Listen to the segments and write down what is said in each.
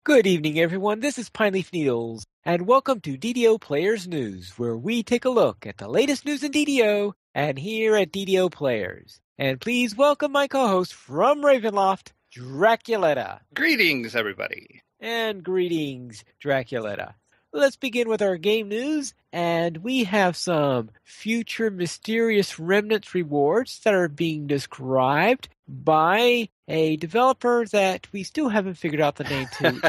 Good evening, everyone. This is Pineleaf Needles, and welcome to DDO Players News, where we take a look at the latest news in DDO and here at DDO Players. And please welcome my co-host from Ravenloft, Draculetta. Greetings, everybody. And greetings, Draculetta. Let's begin with our game news, and we have some future mysterious remnants rewards that are being described by a developer that we still haven't figured out the name to.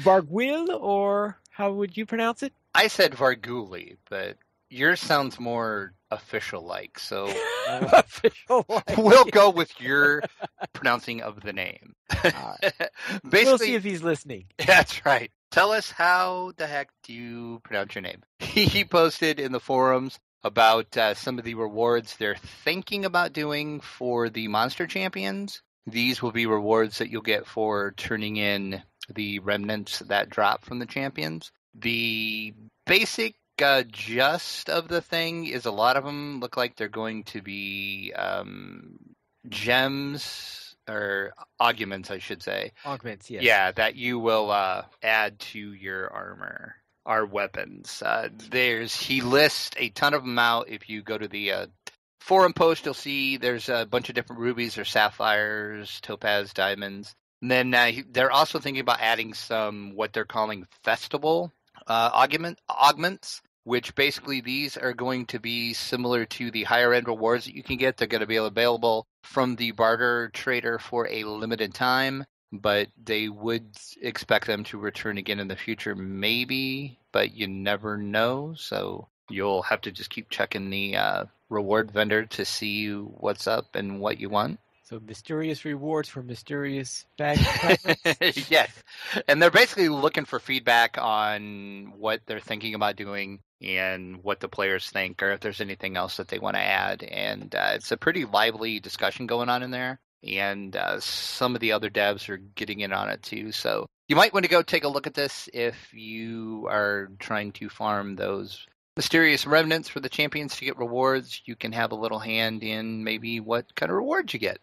Vargwil, or how would you pronounce it? I said Varguli, but yours sounds more official-like, so we'll go with your pronouncing of the name. Basically, we'll see if he's listening. That's right. Tell us how the heck do you pronounce your name? He posted in the forums about some of the rewards they're thinking about doing for the Monster Champions. These will be rewards that you'll get for turning in the remnants that drop from the champions. The basic gist of the thing is a lot of them look like they're going to be gems or augments, I should say. Augments, yes. Yeah, that you will add to your armor, our weapons. He lists a ton of them out. If you go to the forum post, you'll see there's a bunch of different rubies or sapphires, topaz, diamonds. And then they're also thinking about adding some what they're calling festival augments, which basically these are going to be similar to the higher end rewards that you can get. They're going to be available from the barter trader for a limited time, but they would expect them to return again in the future, maybe, but you never know. So you'll have to just keep checking the reward vendor to see what's up and what you want. So mysterious rewards for mysterious fragments? Yes. And they're basically looking for feedback on what they're thinking about doing and what the players think, or if there's anything else that they want to add. And it's a pretty lively discussion going on in there. And some of the other devs are getting in on it too. So you might want to go take a look at this if you are trying to farm those mysterious remnants for the champions to get rewards. You can have a little hand in maybe what kind of rewards you get.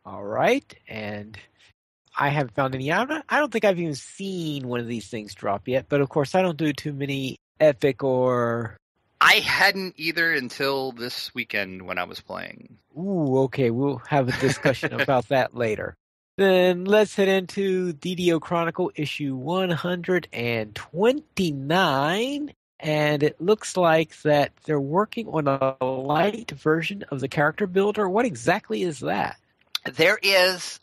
All right, and I haven't found any. I don't think I've even seen one of these things drop yet, but of course I don't do too many epic or... I hadn't either until this weekend when I was playing. Ooh, okay, we'll have a discussion about that later. Then let's head into DDO Chronicle issue 129. And it looks like that they're working on a light version of the character builder. What exactly is that? There was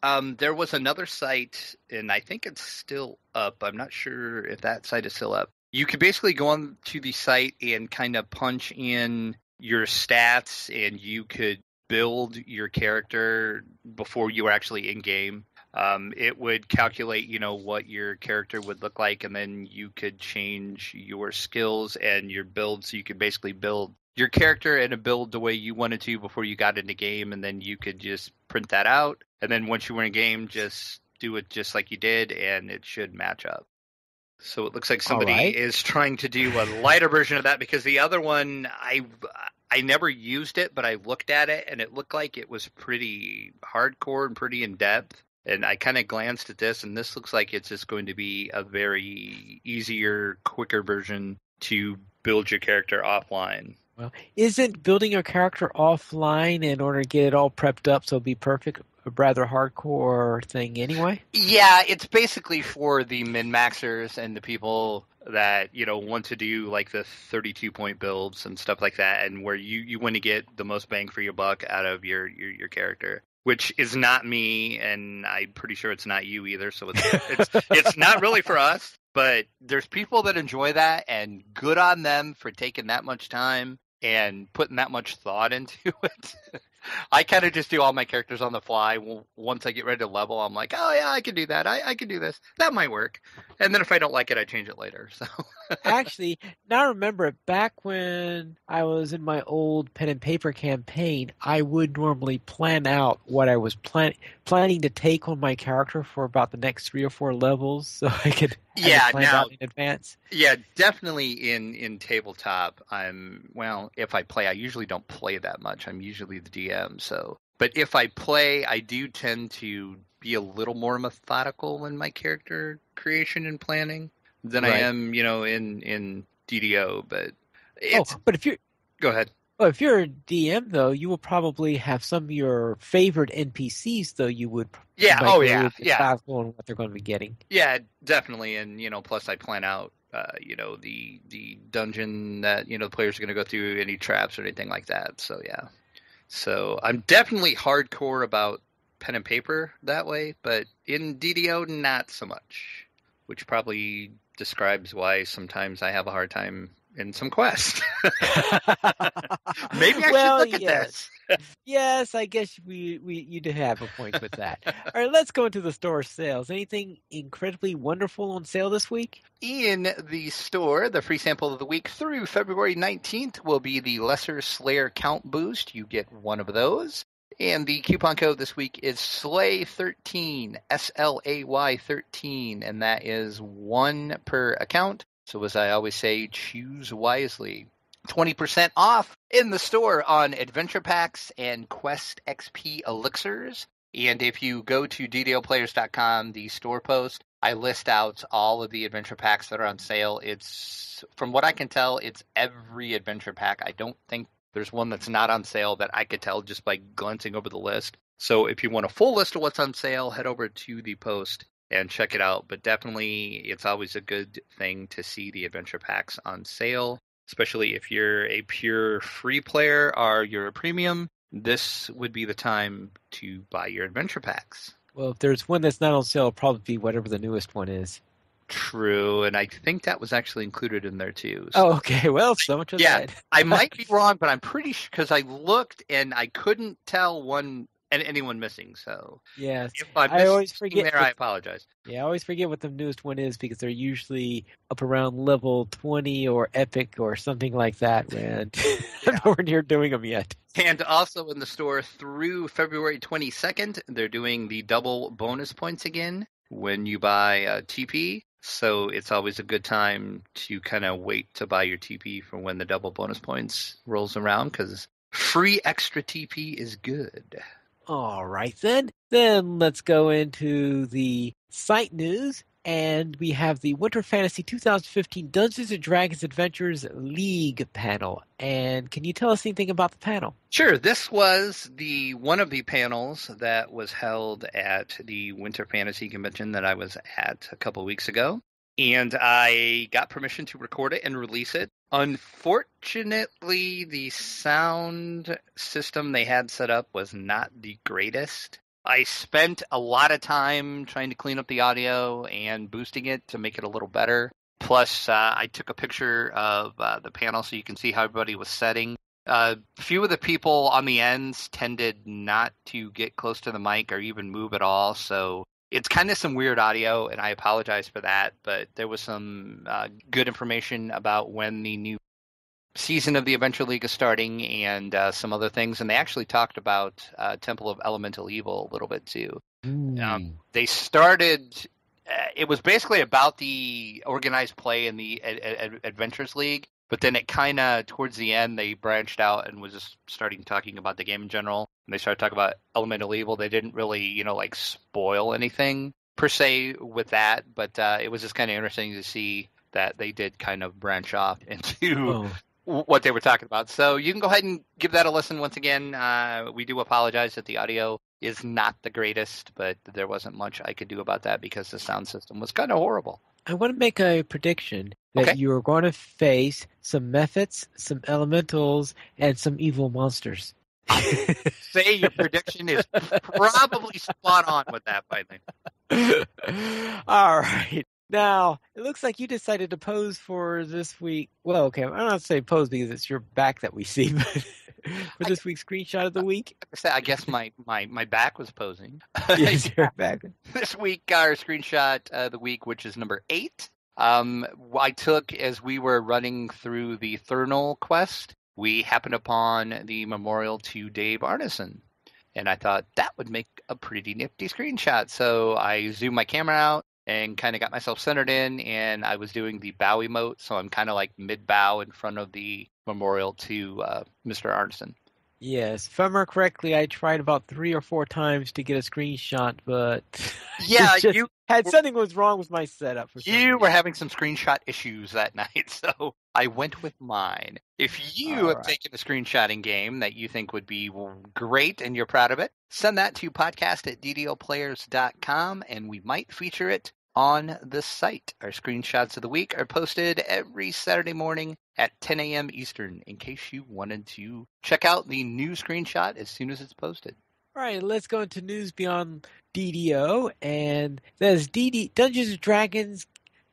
another site, and I think it's still up. I'm not sure if that site is still up. You could basically go on to the site and kind of punch in your stats, and you could build your character before you were actually in game. It would calculate, what your character would look like, and then you could change your skills and your build, so you could basically build your character and a build the way you wanted to before you got into game, and then you could just print that out, and then once you were in game, just do it just like you did, and it should match up. So it looks like somebody is trying to do a lighter version of that, because the other one, I never used it, but I looked at it, and it looked like it was pretty hardcore and pretty in-depth. And I kind of glanced at this, and this looks like it's just going to be a very easier, quicker version to build your character offline. Well, isn't building your character offline in order to get it all prepped up so it'll be perfect a rather hardcore thing anyway? Yeah, it's basically for the min-maxers and the people that, want to do like the 32-point builds and stuff like that, and where you want to get the most bang for your buck out of your character. Which is not me, and I'm pretty sure it's not you either. So it's not really for us. But there's people that enjoy that, and good on them for taking that much time and putting that much thought into it. I kind of just do all my characters on the fly. Once I get ready to level, I'm like, oh yeah, I can do that. I can do this. That might work. And then if I don't like it, I change it later. So actually, now I remember it. Back when I was in my old pen and paper campaign, I would normally plan out what I was planning to take on my character for about the next 3 or 4 levels, so I could plan out in advance. Yeah, definitely in tabletop. If I play, I usually don't play that much. I'm usually the DM. But if I play, I do tend to be a little more methodical in my character creation and planning than I Right. am, in DDO. But Oh, it's but if you're go ahead. oh, if you're a DM though, you will probably have some of your favorite NPCs though you Yeah. might Oh be a yeah. little bit Yeah. thoughtful on what they're going to be getting. Yeah. Definitely. And plus I plan out, the dungeon that the players are going to go through, any traps or anything like that. So yeah. So I'm definitely hardcore about pen and paper that way, but in DDO, not so much, which probably describes why sometimes I have a hard time in some quests. Maybe I should Well, look at yes. this. Yes, I guess we you do have a point with that. All right, let's go into the store sales. Anything incredibly wonderful on sale this week? In the store, the free sample of the week through February 19th will be the Lesser Slayer Count Boost. You get one of those. And the coupon code this week is SLAY13, SLAY 13, and that is one per account. So as I always say, choose wisely. 20% off in the store on adventure packs and Quest XP elixirs. And if you go to ddoplayers.com, the store post, I list out all of the adventure packs that are on sale. It's, from what I can tell, it's every adventure pack. I don't think there's one that's not on sale that I could tell just by glancing over the list. So if you want a full list of what's on sale, head over to the post and check it out. But definitely, it's always a good thing to see the adventure packs on sale, especially if you're a pure free player or you're a premium. This would be the time to buy your adventure packs. Well, if there's one that's not on sale, it'll probably be whatever the newest one is. True, and I think that was actually included in there too. So. Oh, okay. Well, so much for Yeah, that. I might be wrong, but I'm pretty sure because I looked and I couldn't tell anyone missing. So Yes, if I'm I always missing forget. there, I apologize. Yeah, I always forget what the newest one is because they're usually up around level 20 or epic or something like that, man. I'm nowhere near doing them yet. And also in the store through February 22nd, they're doing the double bonus points again when you buy TP. So it's always a good time to kind of wait to buy your TP for when the double bonus points rolls around, because free extra TP is good. All right, then. Then let's go into the site news. And we have the Winter Fantasy 2015 Dungeons & Dragons Adventures League panel. And can you tell us anything about the panel? Sure. This was one of the panels that was held at the Winter Fantasy Convention that I was at a couple weeks ago. And I got permission to record it and release it. Unfortunately, the sound system they had set up was not the greatest. I spent a lot of time trying to clean up the audio and boosting it to make it a little better. Plus, I took a picture of the panel so you can see how everybody was setting. A few of the people on the ends tended not to get close to the mic or even move at all, so it's kind of some weird audio, and I apologize for that, but there was some good information about when the new season of the Adventure League is starting and some other things, and they actually talked about Temple of Elemental Evil a little bit too. They started, it was basically about the organized play in the Adventures League, but then it kind of, towards the end, they branched out and was just starting talking about the game in general. And they started talking about Elemental Evil. They didn't really, spoil anything per se with that, but it was just kind of interesting to see that they did kind of branch off into what they were talking about. So you can go ahead and give that a listen once again. We do apologize that the audio is not the greatest, but there wasn't much I could do about that because the sound system was kind of horrible. I want to make a prediction that you're going to face some methods, some elementals, and some evil monsters. Say your prediction is probably spot on with that by then. All right. Now, it looks like you decided to pose for this week. Well, okay, I'm not saying pose because it's your back that we see, but for this week's screenshot of the week. I guess my back was posing. Yes, your back. This week, our screenshot of the week, which is number 8, I took as we were running through the Thurnal quest. We happened upon the memorial to Dave Arneson, and I thought that would make a pretty nifty screenshot. So I zoomed my camera out and kind of got myself centered in, and I was doing the bow emote, so I'm kind of like mid-bow in front of the memorial to Mr. Arneson. Yes, if I remember correctly, I tried about 3 or 4 times to get a screenshot, but it Yeah, just had something was wrong with my setup for some you were reason. having some screenshot issues that night, so I went with mine. If you All have right. taken a screenshotting game that you think would be great and you're proud of it, send that to podcast@ddoplayers.com and we might feature it on the site. Our screenshots of the week are posted every Saturday morning at 10 a.m. Eastern in case you wanted to check out the new screenshot as soon as it's posted. All right, let's go into news beyond DDO, and there's Dungeons and Dragons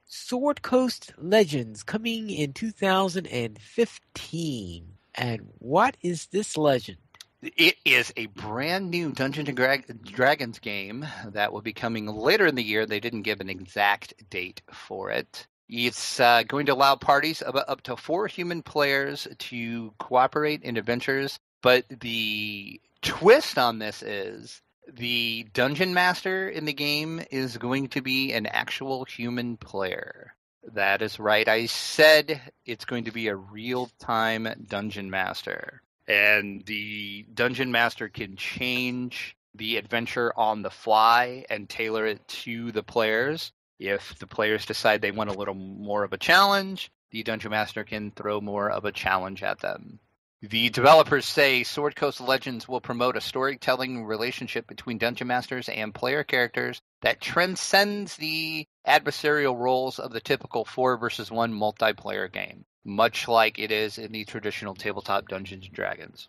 Sword Coast Legends coming in 2015. And what is this legend? It is a brand new Dungeons and Dragons game that will be coming later in the year. They didn't give an exact date for it. It's going to allow parties of up to 4 human players to cooperate in adventures. But the twist on this is the dungeon master in the game is going to be an actual human player. That is right. I said it's going to be a real-time dungeon master. And the dungeon master can change the adventure on the fly and tailor it to the players. If the players decide they want a little more of a challenge, the dungeon master can throw more of a challenge at them. The developers say Sword Coast Legends will promote a storytelling relationship between dungeon masters and player characters that transcends the adversarial roles of the typical 4 versus 1 multiplayer game, much like it is in the traditional tabletop Dungeons & Dragons.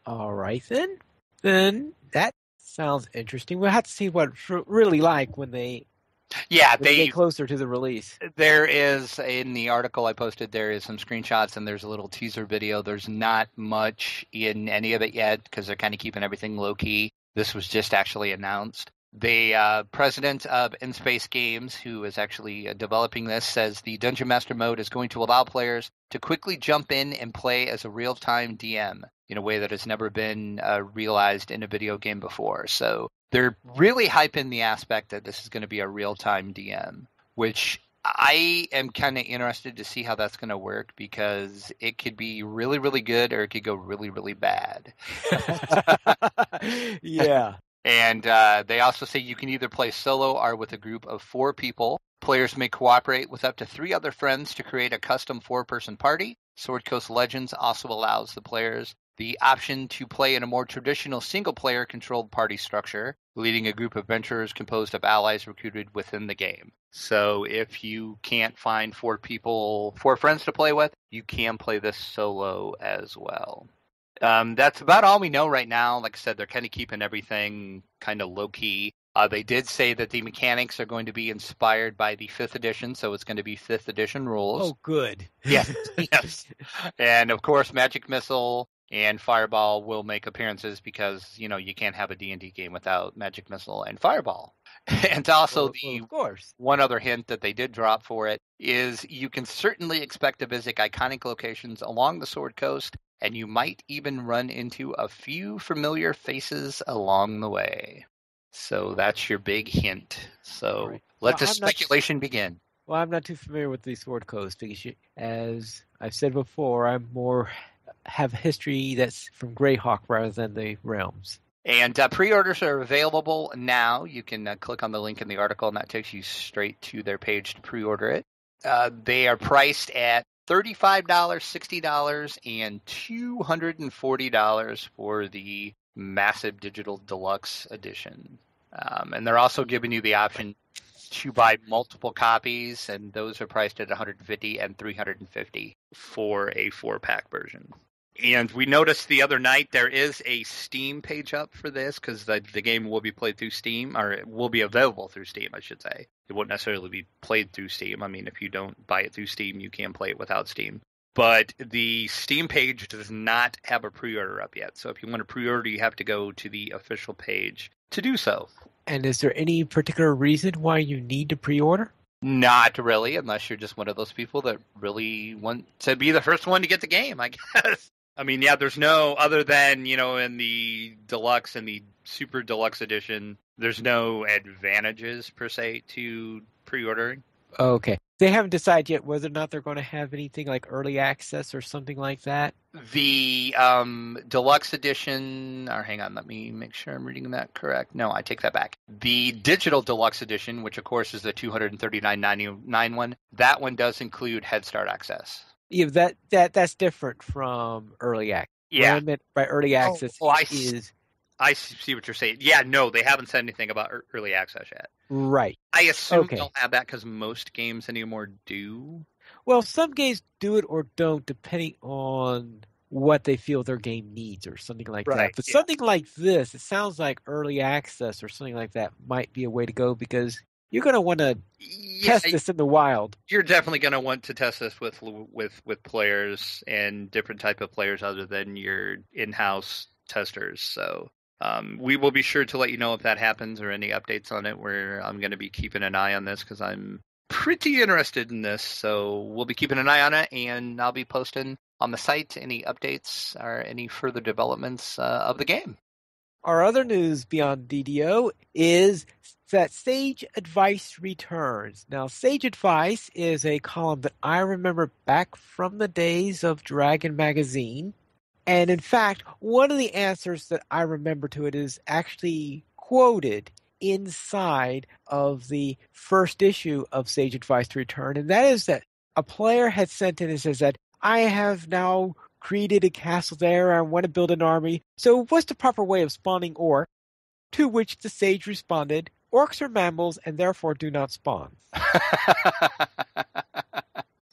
All right, then. Then that sounds interesting. We'll have to see what it's really like when they get closer to the release. There is, in the article I posted, there is some screenshots and there's a little teaser video. There's not much in any of it yet because they're kind of keeping everything low-key. This was just actually announced. The president of InSpace Games, who is actually developing this, says the Dungeon Master mode is going to allow players to quickly jump in and play as a real-time DM in a way that has never been realized in a video game before. So they're really hyping the aspect that this is going to be a real-time DM, which I am kind of interested to see how that's going to work because it could be really, really good or it could go really, really bad. Yeah. And they also say you can either play solo or with a group of 4 people. Players may cooperate with up to 3 other friends to create a custom 4-person party. Sword Coast Legends also allows the players the option to play in a more traditional single-player controlled party structure, leading a group of adventurers composed of allies recruited within the game. So if you can't find 4 friends to play with, you can play this solo as well. That's about all we know right now. Like I said, they're kind of keeping everything kind of low-key. They did say that the mechanics are going to be inspired by the 5th edition, so it's going to be 5th edition rules. Oh, good. Yes, yes. And, of course, Magic Missile and Fireball will make appearances because, you can't have a D&D game without Magic Missile and Fireball. And also of course. One other hint that they did drop for it is you can certainly expect to visit iconic locations along the Sword Coast, and you might even run into a few familiar faces along the way. So that's your big hint. So right. Let the speculation begin. Well, I'm not too familiar with the Sword Coast because, as I've said before, I'm more have history that's from Greyhawk rather than the realms. And pre-orders are available now. You can click on the link in the article, and that takes you straight to their page to pre-order it. They are priced at $35, $60, and $240 for the massive digital deluxe edition. And they're also giving you the option to buy multiple copies, and those are priced at $150 and $350 for a 4-pack version. And we noticed the other night there is a Steam page up for this because the game will be played through Steam, or it will be available through Steam, I should say. It won't necessarily be played through Steam. I mean, if you don't buy it through Steam, you can play it without Steam. But the Steam page does not have a pre-order up yet. So if you want to pre-order, you have to go to the official page to do so. And is there any particular reason why you need to pre-order? Not really, unless you're just one of those people that really want to be the first one to get the game, I guess. I mean, yeah, there's no, other than, in the deluxe and the super deluxe edition, there's no advantages per se to pre-ordering. Okay. They haven't decided yet whether or not they're going to have anything like early access or something like that. The deluxe edition, or hang on, let me make sure I'm reading that correct. No, I take that back. The digital deluxe edition, which of course is the $239.99 one, that one does include Head Start access. Yeah, that's different from early access. What Yeah. I meant by early access is I see what you're saying. Yeah, no, they haven't said anything about early access yet. right. I assume Okay. they'll have that because most games anymore do. Well, some games do it or don't, depending on what they feel their game needs or something like that. Right. But Yeah. something like this, it sounds like early access or something like that might be a way to go because you're going to want to test this in the wild. You're definitely going to want to test this with players and different type of players other than your in-house testers. So we will be sure to let you know if that happens or any updates on it. Where I'm going to be keeping an eye on this because I'm pretty interested in this. So we'll be keeping an eye on it, and I'll be posting on the site any updates or any further developments of the game. Our other news beyond DDO is that Sage Advice returns. Now, Sage Advice is a column that I remember back from the days of Dragon Magazine. And in fact, one of the answers that I remember to it is actually quoted inside of the first issue of Sage Advice to Return. And that is that a player had sent in and says that I have now created a castle there. I want to build an army. So what's the proper way of spawning orc? To which the sage responded, orcs are mammals and therefore do not spawn.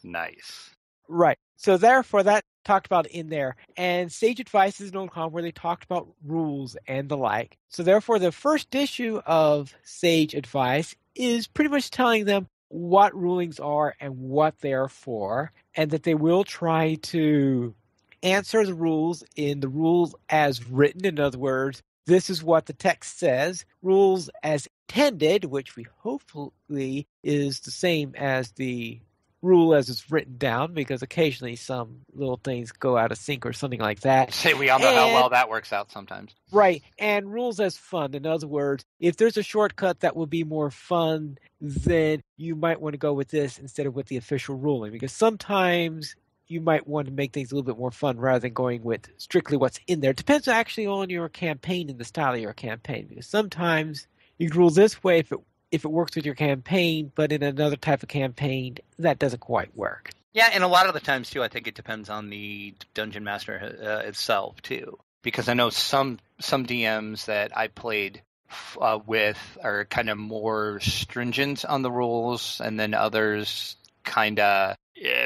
Nice. Right. So therefore that talked about in there. And Sage Advice is an old column where they talked about rules and the like. So therefore the first issue of Sage Advice is pretty much telling them what rulings are and what they are for, and that they will try to answer the rules in the rules as written. In other words, this is what the text says. Rules as intended, which we hopefully is the same as the rule as it's written down, because occasionally some little things go out of sync or something like that. Say we all know how well that works out sometimes. Right. And rules as fun. In other words, if there's a shortcut that will be more fun, then you might want to go with this instead of with the official ruling, because sometimes you might want to make things a little bit more fun rather than going with strictly what's in there. It depends actually on your campaign and the style of your campaign, because sometimes you can rule this way if it works with your campaign, but in another type of campaign, that doesn't quite work. Yeah, and a lot of the times, too, I think it depends on the dungeon master itself, too. Because I know some DMs that I played with are kind of more stringent on the rules, and then others kind of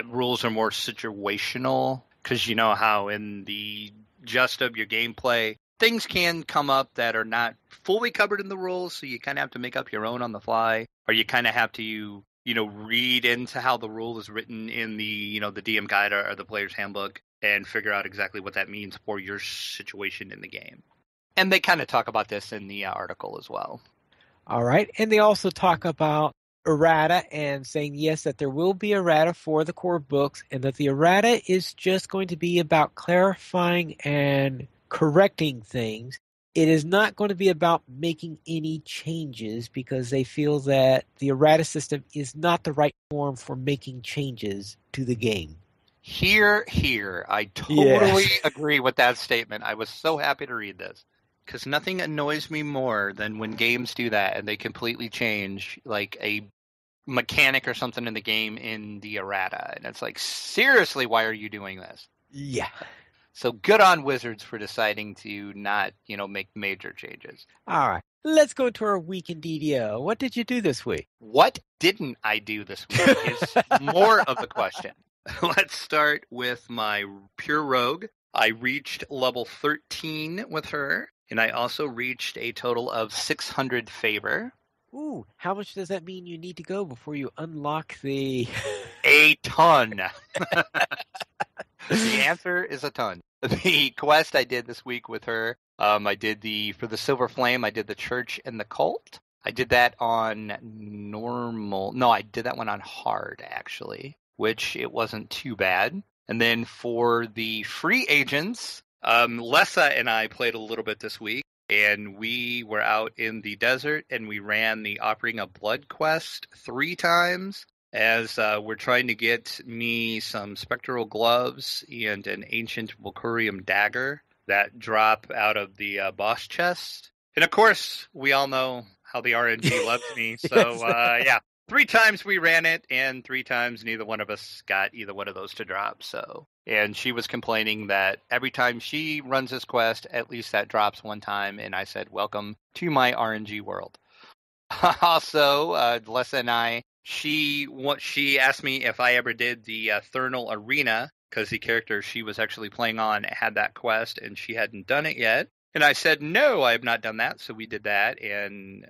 rules are more situational. Because you know how in the gist of your gameplay, things can come up that are not fully covered in the rules, so you kind of have to make up your own on the fly, or you kind of have to, read into how the rule is written in the, the DM guide or the player's handbook and figure out exactly what that means for your situation in the game. And they kind of talk about this in the article as well. All right. And they also talk about errata and saying, yes, that there will be errata for the core books, and that the errata is just going to be about clarifying and correcting things. It is not going to be about making any changes, because they feel that the errata system is not the right form for making changes to the game. Here. I totally agree with that statement. I was so happy to read this, because nothing annoys me more than when games do that and they completely change like a mechanic or something in the game in the errata. And it's like, seriously, why are you doing this? Yeah. So good on Wizards for deciding to not, make major changes. All right. Let's go to our week in DDO. What did you do this week? What didn't I do this week is more of the question. Let's start with my pure rogue. I reached level 13 with her, and I also reached a total of 600 favor. Ooh, how much does that mean you need to go before you unlock the... A ton. The answer is a ton. The quest I did this week with her, I did for the Silver Flame, I did the Church and the Cult. I did that on normal. No, I did that one on hard, actually, which it wasn't too bad. And then for the free agents, Lessa and I played a little bit this week, and we were out in the desert, and we ran the Offering of Blood quest 3 times. as we're trying to get me some spectral gloves and an ancient Volcurium dagger that drop out of the boss chest. And of course, we all know how the RNG loves me. So Yes. yeah, 3 times we ran it, and 3 times neither one of us got either one of those to drop. So, and she was complaining that every time she runs this quest, at least that drops one time. And I said, "Welcome to my RNG world." Also, Delessa and I, she asked me if I ever did the Thurnal Arena, because the character she was actually playing on had that quest and she hadn't done it yet. And I said, no, I have not done that. So we did that. And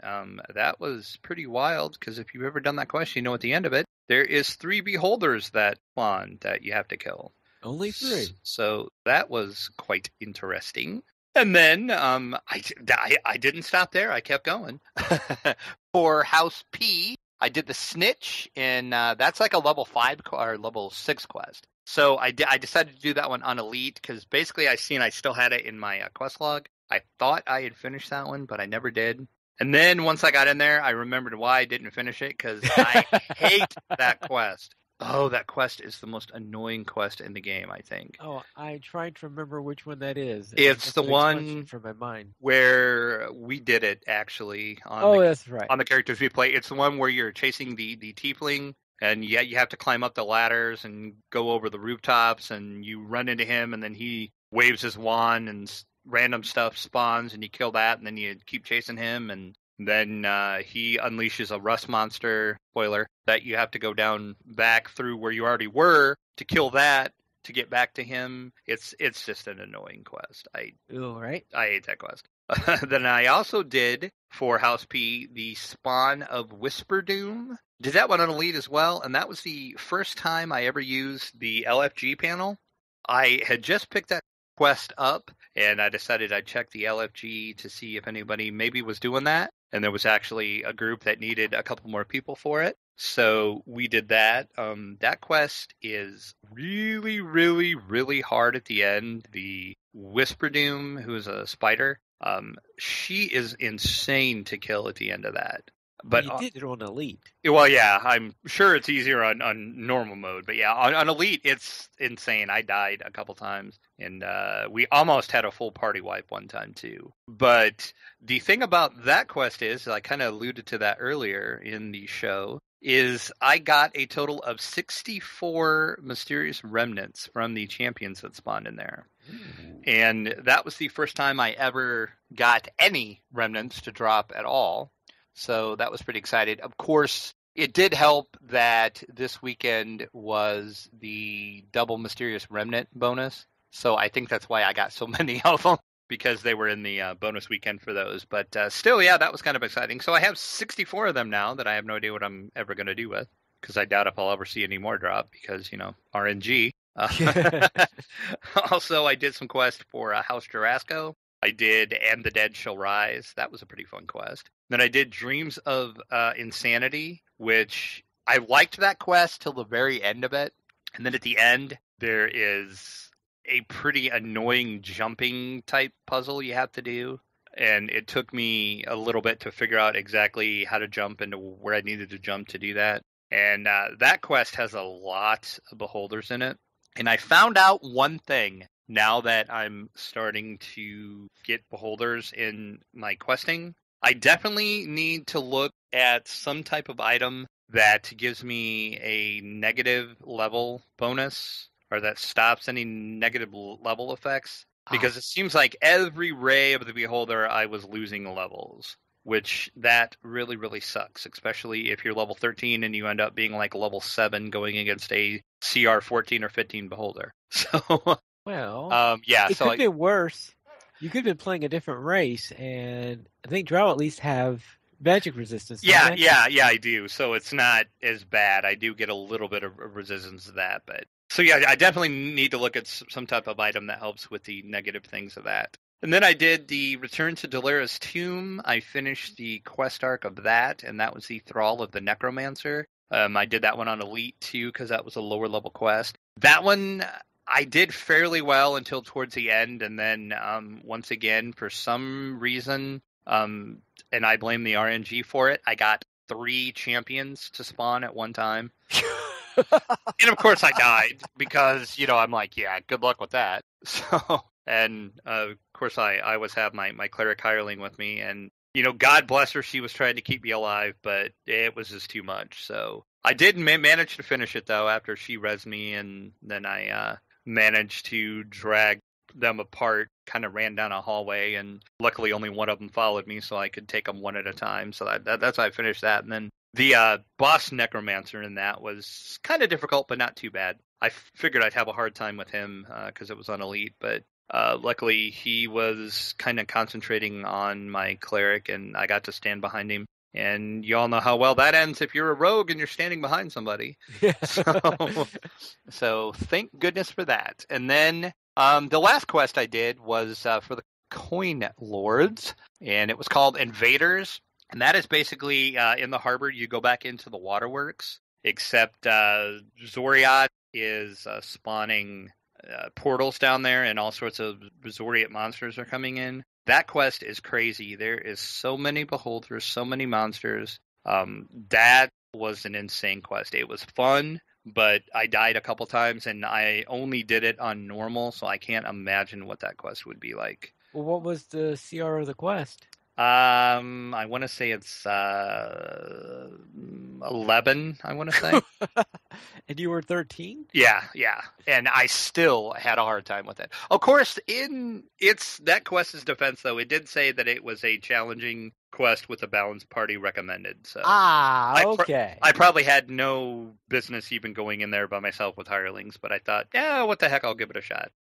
that was pretty wild, because if you've ever done that quest, you know at the end of it, there is 3 beholders that spawn that you have to kill. Only 3. So that was quite interesting. And then I didn't stop there. I kept going. For House P, I did the Snitch, and that's like a level 5 or level 6 quest. So I decided to do that one on Elite, because basically I still had it in my quest log. I thought I had finished that one, but I never did. And then once I got in there, I remembered why I didn't finish it, because I hate that quest. Oh, that quest is the most annoying quest in the game, I think. Oh, I tried to remember which one that is. It's the one from my mind where we did it, actually, on that's right. on the characters we play. It's the one where you're chasing the tiefling, and yeah, you have to climb up the ladders and go over the rooftops, and you run into him, and then he waves his wand, and random stuff spawns, and you kill that, and then you keep chasing him, and then he unleashes a rust monster, spoiler, that you have to go down back through where you already were to kill that to get back to him. It's just an annoying quest. Right. I hate that quest. Then I also did, for House P, the Spawn of Whisper Doom. Did that one on Elite as well, and that was the first time I ever used the LFG panel. I had just picked that quest up, and I decided I'd check the LFG to see if anybody maybe was doing that. And there was actually a group that needed a couple more people for it. So we did that. That quest is really, really, really hard at the end. The Whisper Doom, who is a spider, she is insane to kill at the end of that. But you did it on Elite. Well, yeah, I'm sure it's easier on normal mode, but yeah, on Elite, it's insane. I died a couple times, and we almost had a full party wipe one time too. But the thing about that quest is, I kind of alluded to that earlier in the show, is I got a total of 64 mysterious remnants from the champions that spawned in there. Ooh. And that was the first time I ever got any remnants to drop at all. So that was pretty exciting. Of course, it did help that this weekend was the double mysterious remnant bonus. So I think that's why I got so many of them, because they were in the bonus weekend for those. But still, yeah, that was kind of exciting. So I have 64 of them now that I have no idea what I'm ever going to do with, because I doubt if I'll ever see any more drop, because, RNG. Also, I did some quest for House Jurasco. I did And the Dead Shall Rise. That was a pretty fun quest. Then I did Dreams of Insanity, which I liked that quest till the very end of it. And then at the end, there is a pretty annoying jumping type puzzle you have to do. And it took me a little bit to figure out exactly how to jump into where I needed to jump to do that. And that quest has a lot of beholders in it. And I found out one thing now that I'm starting to get beholders in my questing. I definitely need to look at some type of item that gives me a negative level bonus, or that stops any negative level effects. Because it seems like every ray of the beholder I was losing levels, which that really, really sucks, especially if you're level 13 and you end up being like level 7 going against a CR 14 or 15 beholder. So, well, yeah, it could have been worse. You could have been playing a different race, and I think Drow at least have magic resistance. Yeah, I do. So it's not as bad. I do get a little bit of resistance to that, but so yeah, I definitely need to look at some type of item that helps with the negative things of that. And then I did the Return to Dolores Tomb. I finished the quest arc of that, and that was the Thrall of the Necromancer. I did that one on Elite too, because that was a lower level quest. That one I did fairly well until towards the end, and then once again, for some reason, and I blame the RNG for it, I got 3 champions to spawn at one time. And of course I died because, I'm like, yeah, good luck with that. So, and of course I always have my cleric hireling with me, and, God bless her, she was trying to keep me alive, but it was just too much. So I did manage to finish it though after she res me, and then I managed to drag them apart, kind of ran down a hallway, and luckily only one of them followed me, so I could take them one at a time. So that's how I finished that. And then the boss necromancer in that was kind of difficult, but not too bad. I figured I'd have a hard time with him because it was on elite, but luckily he was kind of concentrating on my cleric, and I got to stand behind him. And you all know how well that ends if you're a rogue and you're standing behind somebody. So thank goodness for that. And then the last quest I did was for the Coin Lords, and it was called Invaders. And that is basically in the harbor, you go back into the waterworks, except Zoriat is spawning portals down there, and all sorts of Zoriat monsters are coming in. That quest is crazy. There is so many beholders, so many monsters. That was an insane quest. It was fun, but I died a couple times, and I only did it on normal, so I can't imagine what that quest would be like. Well, what was the CR of the quest? I want to say it's 11, I want to say. And you were 13? Yeah. And I still had a hard time with it. Of course, in that quest's defense, though, it did say that it was a challenging quest with a balanced party recommended. So okay. I probably had no business even going in there by myself with hirelings, but I thought, yeah, what the heck, I'll give it a shot.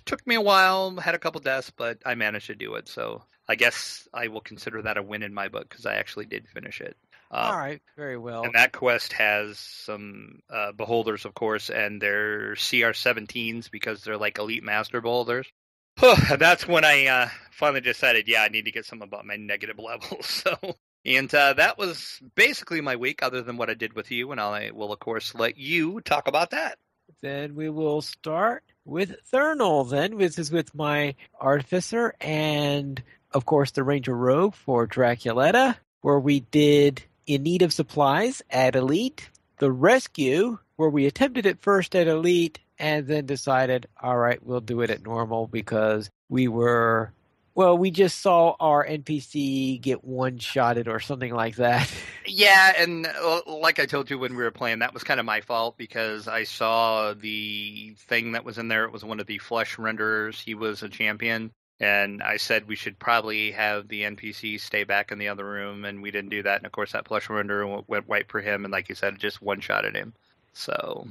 Took me a while, had a couple deaths, but I managed to do it. So I guess I will consider that a win in my book because I actually did finish it. All right, very well. And that quest has some beholders, of course, and they're CR17s because they're like elite master beholders. And that's when I finally decided, I need to get some about my negative levels. So, and that was basically my week, other than what I did with you, and I will, of course, let you talk about that. Then we will start with Thurnal. Then this is with my Artificer and, of course, the Ranger Rogue for Draculetta, where we did In Need of Supplies at Elite, the Rescue, where we attempted it first at Elite and then decided, all right, we'll do it at normal because we just saw our NPC get one-shotted or something like that. Yeah, and like I told you when we were playing, that was kind of my fault because I saw the thing that was in there. It was one of the flesh renderers. He was a champion. And I said we should probably have the NPC stay back in the other room, and we didn't do that. And of course, that flesh renderer went right for him, and like you said, just one-shotted him. So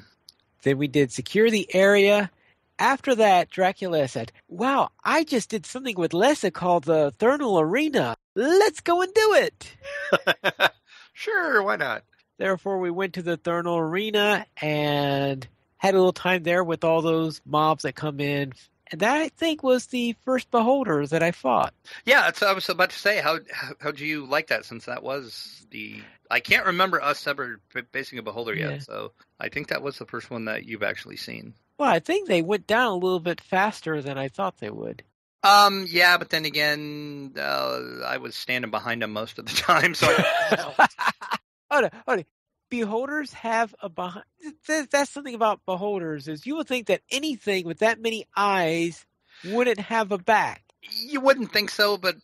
then we did Secure the Area. After that, Dracula said, wow, I just did something with Lessa called the Thurnal Arena. Let's go and do it. Sure, why not? Therefore, we went to the Thurnal Arena and had a little time there with all those mobs that come in. And that, I think, was the first beholder that I fought. Yeah, I was about to say, how do you like that, since that was I can't remember us ever facing a beholder yet, so I think that was the first one that you've actually seen. Well, I think they went down a little bit faster than I thought they would. Yeah, but then again, I was standing behind them most of the time, so Hold on. Beholders have a behind. That's something about beholders is you would think that anything with that many eyes wouldn't have a back. You wouldn't think so, but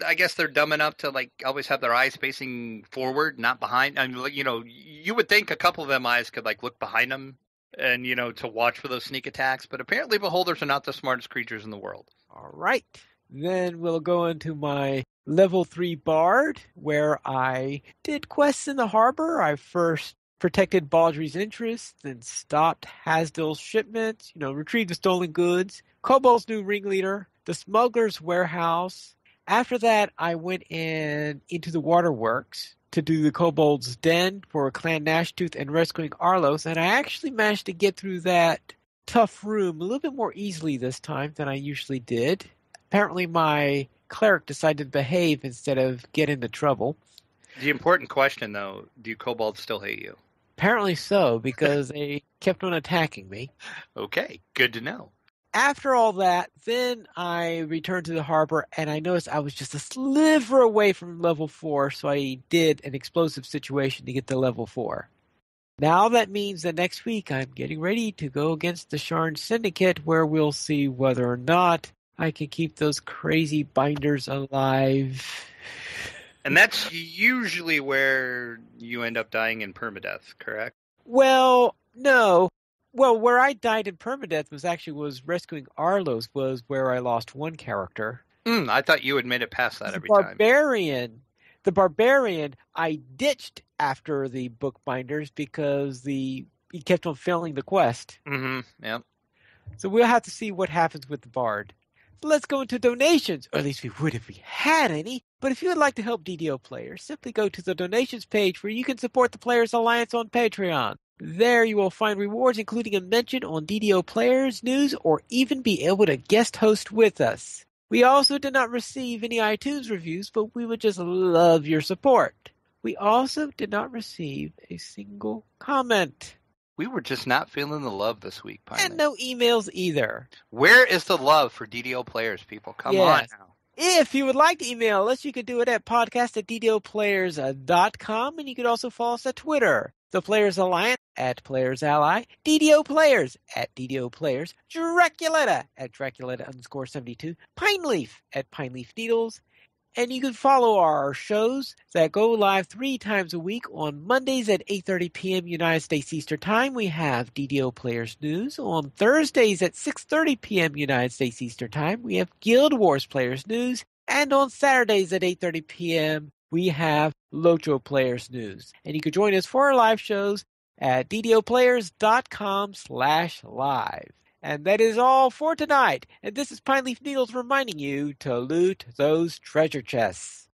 I guess they're dumb enough to always have their eyes facing forward, not behind. I mean, you would think a couple of them eyes could look behind them and to watch for those sneak attacks, but apparently beholders are not the smartest creatures in the world. All right. Then we'll go into my level 3 Bard, where I did quests in the harbor. I first protected Baldry's interests, then stopped Hasdill's shipments, retrieved the stolen goods, Kobold's new ringleader, the smuggler's warehouse. After that, I went into the waterworks to do the Kobold's den for Clan Gnashtooth and rescuing Arlos, and I actually managed to get through that tough room a little bit more easily this time than I usually did. Apparently my cleric decided to behave instead of get into trouble. The important question, though, do kobolds still hate you? Apparently so, because they kept on attacking me. Okay, good to know. After all that, then I returned to the harbor and I noticed I was just a sliver away from level 4, so I did an explosive situation to get to level 4. Now that means that next week I'm getting ready to go against the Sharn Syndicate, where we'll see whether or not I can keep those crazy binders alive. And that's usually where you end up dying in permadeath, correct? Well, no. Well, where I died in permadeath was rescuing Arlos, was where I lost one character. I thought you had made it past that every time. The barbarian, I ditched after the bookbinders because he kept on failing the quest. Mm-hmm. Yep. So we'll have to see what happens with the bard. So let's go into donations, or at least we would if we had any. But if you would like to help DDO players, simply go to the donations page where you can support the Players Alliance on Patreon. There you will find rewards including a mention on DDO Players News or even be able to guest host with us. We also did not receive any iTunes reviews, but we would just love your support. We also did not receive a single comment. We were just not feeling the love this week, Piney. And no emails either. Where is the love for DDO players, people? Come on now. If you would like to email us, you can do it at podcast@ddoplayers.com, and you can also follow us at Twitter. The Players Alliance at Players Ally, DDO Players at DDO Players, Draculetta at Draculetta_72, Pineleaf at Pineleaf Needles, and you can follow our shows that go live 3 times a week. On Mondays at 8:30 p.m. United States Eastern Time, we have DDO Players News. On Thursdays at 6:30 p.m. United States Eastern Time, we have Guild Wars Players News. And on Saturdays at 8:30 p.m., we have Locho Players News. And you can join us for our live shows at ddoplayers.com/live. And that is all for tonight. And this is Pineleaf Needles reminding you to loot those treasure chests.